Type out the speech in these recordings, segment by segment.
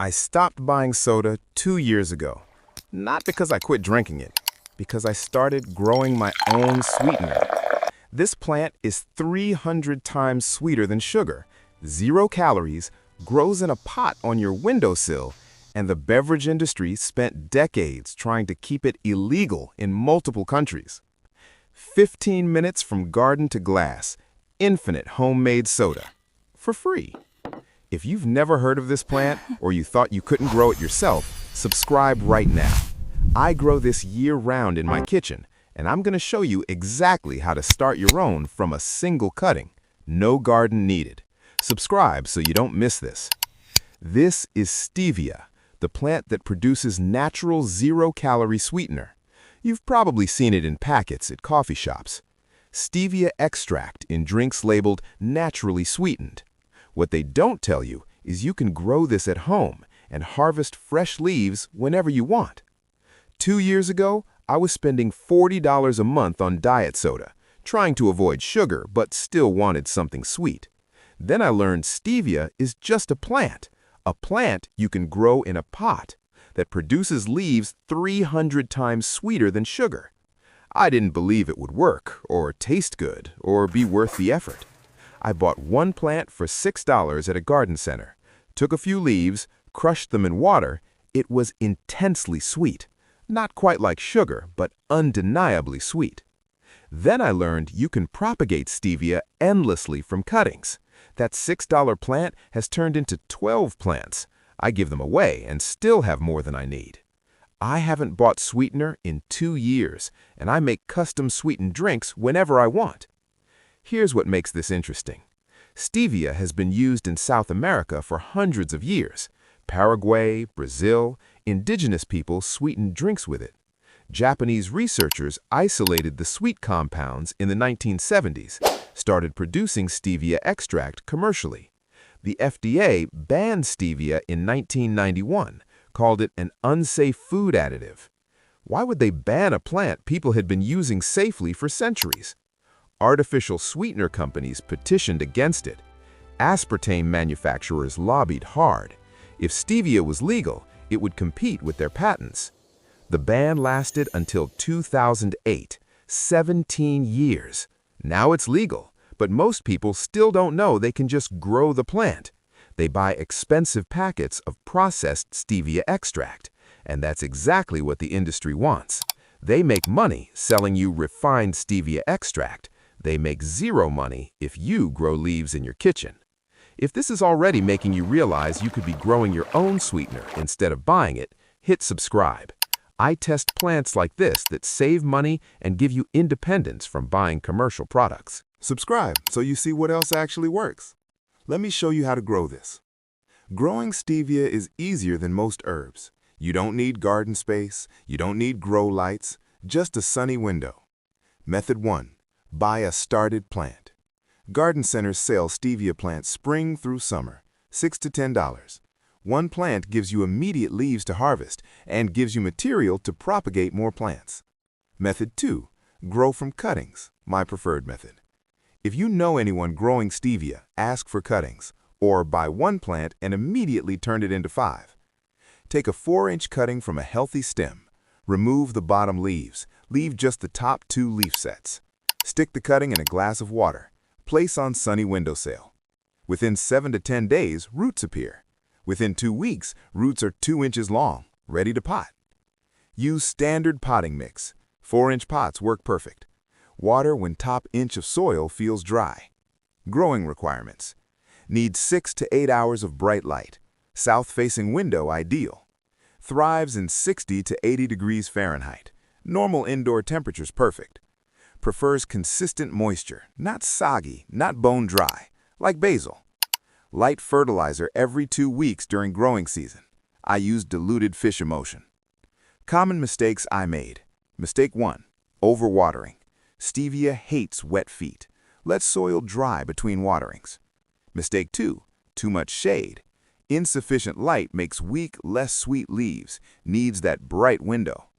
I stopped buying soda 2 years ago. Not because I quit drinking it, because I started growing my own sweetener. This plant is 300 times sweeter than sugar, 0 calories, grows in a pot on your windowsill, and the beverage industry spent decades trying to keep it illegal in multiple countries. 15 minutes from garden to glass, infinite homemade soda. For free. If you've never heard of this plant or you thought you couldn't grow it yourself, subscribe right now. I grow this year-round in my kitchen, and I'm going to show you exactly how to start your own from a single cutting. No garden needed. Subscribe so you don't miss this. This is stevia, the plant that produces natural 0-calorie sweetener. You've probably seen it in packets at coffee shops. Stevia extract in drinks labeled naturally sweetened. What they don't tell you is you can grow this at home and harvest fresh leaves whenever you want. 2 years ago, I was spending $40 a month on diet soda, trying to avoid sugar but still wanted something sweet. Then I learned stevia is just a plant you can grow in a pot that produces leaves 300 times sweeter than sugar. I didn't believe it would work, or taste good, or be worth the effort. I bought one plant for $6 at a garden center, took a few leaves, crushed them in water. It was intensely sweet. Not quite like sugar, but undeniably sweet. Then I learned you can propagate stevia endlessly from cuttings. That $6 plant has turned into 12 plants. I give them away and still have more than I need. I haven't bought sweetener in 2 years, and I make custom sweetened drinks whenever I want. Here's what makes this interesting. Stevia has been used in South America for hundreds of years. Paraguay, Brazil, indigenous people sweetened drinks with it. Japanese researchers isolated the sweet compounds in the 1970s, started producing stevia extract commercially. The FDA banned stevia in 1991, called it an unsafe food additive. Why would they ban a plant people had been using safely for centuries? Artificial sweetener companies petitioned against it. Aspartame manufacturers lobbied hard. If stevia was legal, it would compete with their patents. The ban lasted until 2008, 17 years. Now it's legal, but most people still don't know they can just grow the plant. They buy expensive packets of processed stevia extract, and that's exactly what the industry wants. They make money selling you refined stevia extract. They make zero money if you grow leaves in your kitchen. If this is already making you realize you could be growing your own sweetener instead of buying it, hit subscribe. I test plants like this that save money and give you independence from buying commercial products. Subscribe so you see what else actually works. Let me show you how to grow this. Growing stevia is easier than most herbs. You don't need garden space, you don't need grow lights, just a sunny window. Method 1. Buy a started plant. Garden centers sell stevia plants spring through summer, $6 to $10. One plant gives you immediate leaves to harvest and gives you material to propagate more plants. Method 2. Grow from cuttings, my preferred method. If you know anyone growing stevia, ask for cuttings, or buy one plant and immediately turn it into 5. Take a 4-inch cutting from a healthy stem. Remove the bottom leaves, leave just the top 2 leaf sets. Stick the cutting in a glass of water. Place on sunny windowsill. Within 7 to 10 days, roots appear. Within 2 weeks, roots are 2 inches long, ready to pot. Use standard potting mix. 4-inch pots work perfect. Water when top inch of soil feels dry. Growing requirements. Need 6 to 8 hours of bright light. South-facing window ideal. Thrives in 60 to 80 degrees Fahrenheit. Normal indoor temperatures perfect. Prefers consistent moisture, not soggy, not bone dry, like basil. Light fertilizer every 2 weeks during growing season. I use diluted fish emulsion. Common mistakes I made. Mistake 1. Overwatering. Stevia hates wet feet. Let soil dry between waterings. Mistake 2. Too much shade. Insufficient light makes weak, less sweet leaves. Needs that bright window.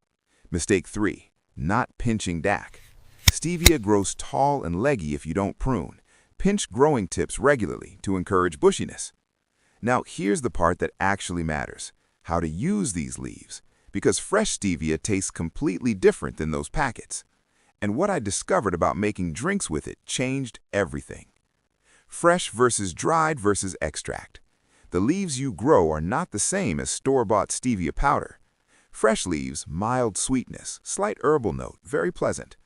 Mistake 3. Not pinching DAC. Stevia grows tall and leggy if you don't prune. Pinch growing tips regularly to encourage bushiness. Now, here's the part that actually matters: how to use these leaves, because fresh stevia tastes completely different than those packets. And what I discovered about making drinks with it changed everything. Fresh versus dried versus extract. The leaves you grow are not the same as store-bought stevia powder. Fresh leaves, mild sweetness, slight herbal note, very pleasant.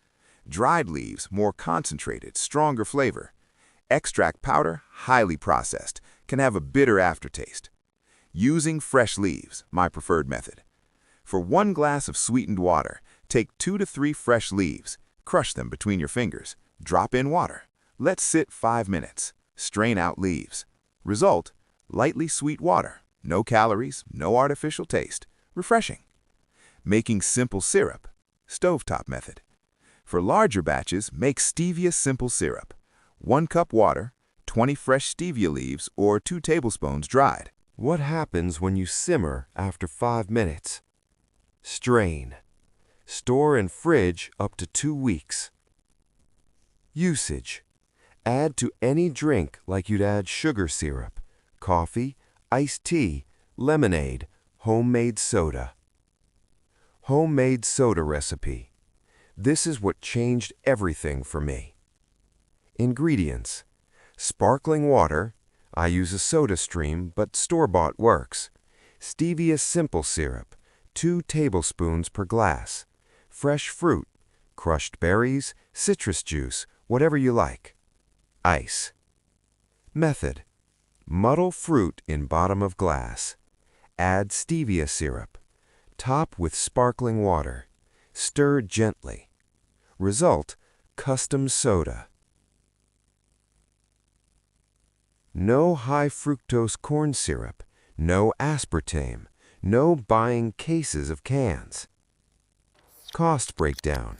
Dried leaves, more concentrated, stronger flavor. Extract powder, highly processed, can have a bitter aftertaste. Using fresh leaves, my preferred method. For 1 glass of sweetened water, take 2 to 3 fresh leaves, crush them between your fingers, drop in water. Let sit 5 minutes. Strain out leaves. Result, lightly sweet water. No calories, no artificial taste. Refreshing. Making simple syrup. Stovetop method. For larger batches, make stevia simple syrup. 1 cup water, 20 fresh stevia leaves, or 2 tablespoons dried. What happens when you simmer after 5 minutes? Strain. Store in fridge up to 2 weeks. Usage. Add to any drink like you'd add sugar syrup, coffee, iced tea, lemonade, homemade soda. Homemade soda recipe. This is what changed everything for me. Ingredients. Sparkling water. I use a soda stream, but store-bought works. Stevia simple syrup, 2 tablespoons per glass. Fresh fruit, crushed berries, citrus juice, whatever you like. Ice. Method. Muddle fruit in bottom of glass. Add stevia syrup. Top with sparkling water. Stir gently. Result, custom soda. No high fructose corn syrup, no aspartame, no buying cases of cans. Cost breakdown.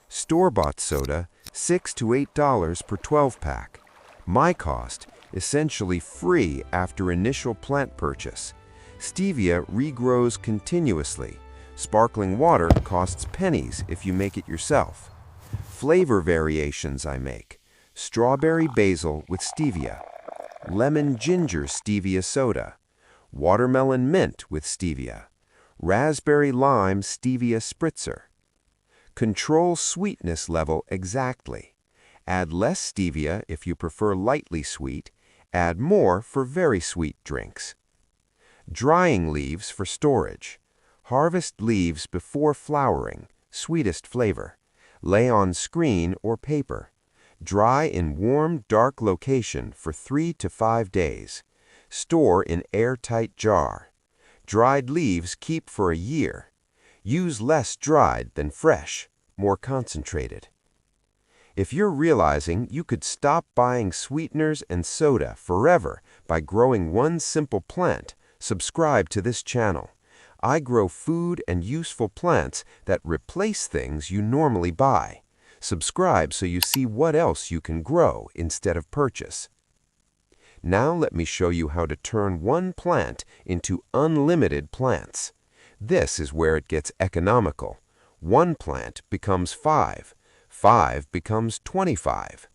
Store-bought soda, $6 to $8 per 12-pack. My cost, essentially free after initial plant purchase. Stevia regrows continuously. Sparkling water costs pennies if you make it yourself. Flavor variations I make. Strawberry basil with stevia. Lemon ginger stevia soda. Watermelon mint with stevia. Raspberry lime stevia spritzer. Control sweetness level exactly. Add less stevia if you prefer lightly sweet. Add more for very sweet drinks. Drying leaves for storage. Harvest leaves before flowering, sweetest flavor. Lay on screen or paper. Dry in warm, dark location for 3 to 5 days. Store in airtight jar. Dried leaves keep for a year. Use less dried than fresh, more concentrated. If you're realizing you could stop buying sweeteners and soda forever by growing one simple plant, subscribe to this channel. I grow food and useful plants that replace things you normally buy. Subscribe so you see what else you can grow instead of purchase. Now let me show you how to turn one plant into unlimited plants. This is where it gets economical. 1 plant becomes 5. 5 becomes 25.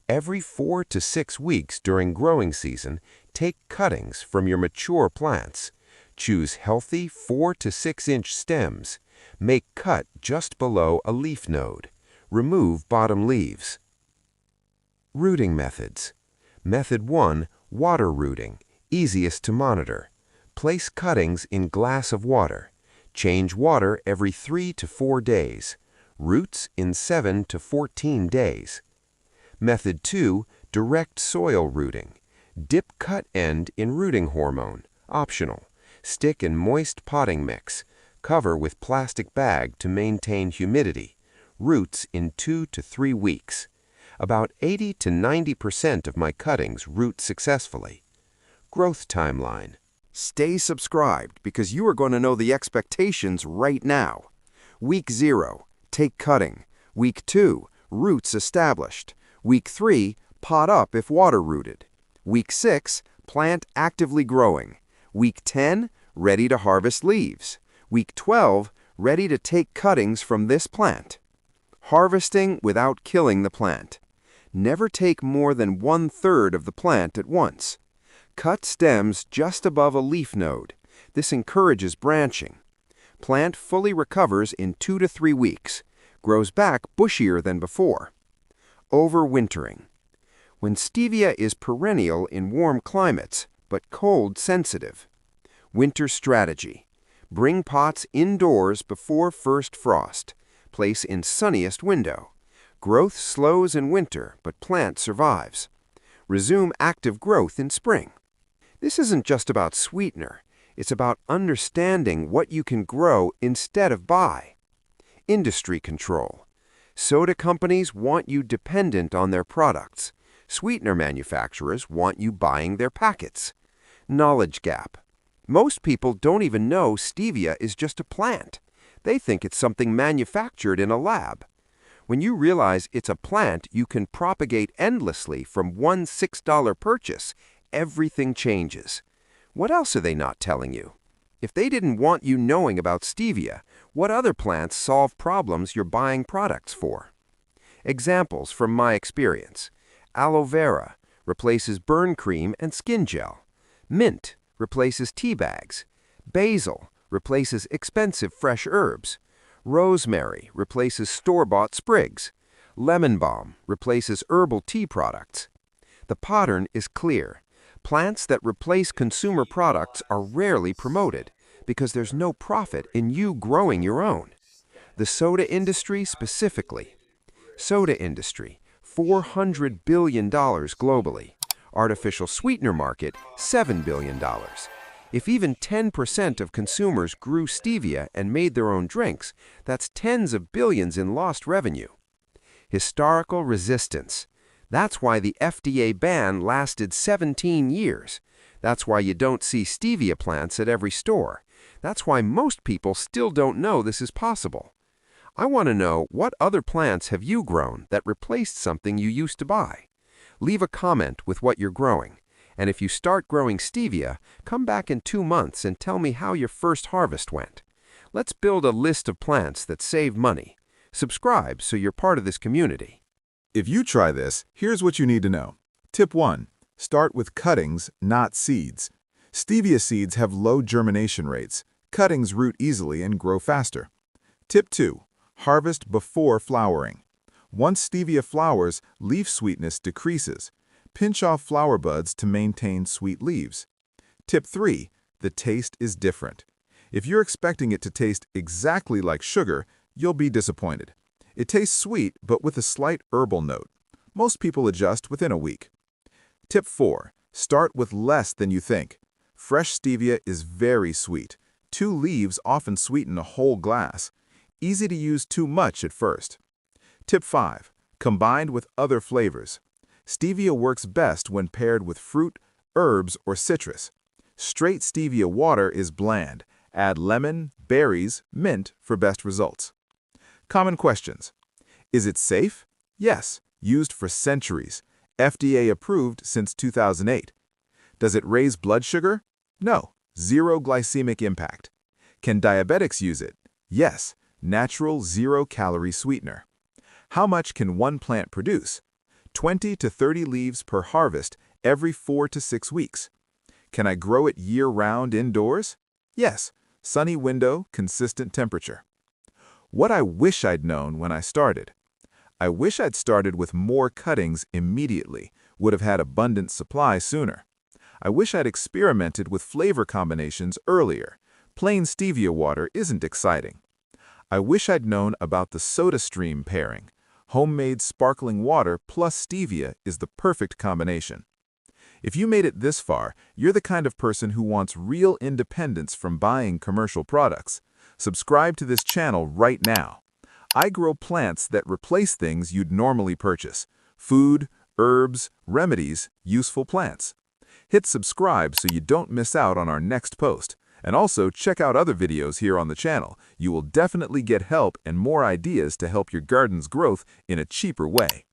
Every 4 to 6 weeks during growing season, take cuttings from your mature plants. Choose healthy 4 to 6 inch stems. Make cut just below a leaf node. Remove bottom leaves. Rooting methods. Method 1, water rooting, easiest to monitor. Place cuttings in glass of water. Change water every 3 to 4 days. Roots in 7 to 14 days. Method 2, direct soil rooting. Dip cut end in rooting hormone, optional. Stick in moist potting mix. Cover with plastic bag to maintain humidity. Roots in 2 to 3 weeks. About 80 to 90% of my cuttings root successfully. Growth timeline. Stay subscribed because you are going to know the expectations right now. Week 0, take cutting. Week 2, roots established. Week 3, pot up if water rooted. Week 6, plant actively growing. Week 10, ready to harvest leaves. Week 12, ready to take cuttings from this plant. Harvesting without killing the plant. Never take more than 1/3 of the plant at once. Cut stems just above a leaf node. This encourages branching. Plant fully recovers in 2 to 3 weeks. Grows back bushier than before. Overwintering. When stevia is perennial in warm climates, but cold sensitive. Winter strategy. Bring pots indoors before first frost. Place in sunniest window. Growth slows in winter, but plant survives. Resume active growth in spring. This isn't just about sweetener. It's about understanding what you can grow instead of buy. Industry control. Soda companies want you dependent on their products. Sweetener manufacturers want you buying their packets. Knowledge gap. Most people don't even know stevia is just a plant. They think it's something manufactured in a lab. When you realize it's a plant you can propagate endlessly from one $6 purchase, everything changes. What else are they not telling you? If they didn't want you knowing about stevia, what other plants solve problems you're buying products for? Examples from my experience. Aloe vera replaces burn cream and skin gel. Mint replaces tea bags. Basil replaces expensive fresh herbs. Rosemary replaces store-bought sprigs. Lemon balm replaces herbal tea products. The pattern is clear. Plants that replace consumer products are rarely promoted because there's no profit in you growing your own. The soda industry specifically. Soda industry, $400 billion globally. Artificial sweetener market, $7 billion. If even 10% of consumers grew stevia and made their own drinks, that's tens of billions in lost revenue. Historical resistance. That's why the FDA ban lasted 17 years. That's why you don't see stevia plants at every store. That's why most people still don't know this is possible. I want to know, what other plants have you grown that replaced something you used to buy? Leave a comment with what you're growing. And if you start growing stevia, come back in 2 months and tell me how your first harvest went. Let's build a list of plants that save money. Subscribe so you're part of this community. If you try this, here's what you need to know. Tip 1. Start with cuttings, not seeds. Stevia seeds have low germination rates. Cuttings root easily and grow faster. Tip 2. Harvest before flowering. Once stevia flowers, leaf sweetness decreases. Pinch off flower buds to maintain sweet leaves. Tip 3. The taste is different. If you're expecting it to taste exactly like sugar, you'll be disappointed. It tastes sweet, but with a slight herbal note. Most people adjust within a week. Tip 4. Start with less than you think. Fresh stevia is very sweet. 2 leaves often sweeten a whole glass. Easy to use too much at first. Tip 5. Combined with other flavors. Stevia works best when paired with fruit, herbs, or citrus. Straight stevia water is bland. Add lemon, berries, mint for best results. Common questions. Is it safe? Yes, used for centuries. FDA approved since 2008. Does it raise blood sugar? No, zero glycemic impact. Can diabetics use it? Yes, natural zero-calorie sweetener. How much can one plant produce? 20 to 30 leaves per harvest every 4 to 6 weeks. Can I grow it year-round indoors? Yes, sunny window, consistent temperature. What I wish I'd known when I started. I wish I'd started with more cuttings immediately, would have had abundant supply sooner. I wish I'd experimented with flavor combinations earlier. Plain stevia water isn't exciting. I wish I'd known about the SodaStream pairing. Homemade sparkling water plus stevia is the perfect combination. If you made it this far, you're the kind of person who wants real independence from buying commercial products. Subscribe to this channel right now. I grow plants that replace things you'd normally purchase. Food, herbs, remedies, useful plants. Hit subscribe so you don't miss out on our next post. And also check out other videos here on the channel. You will definitely get help and more ideas to help your garden's growth in a cheaper way.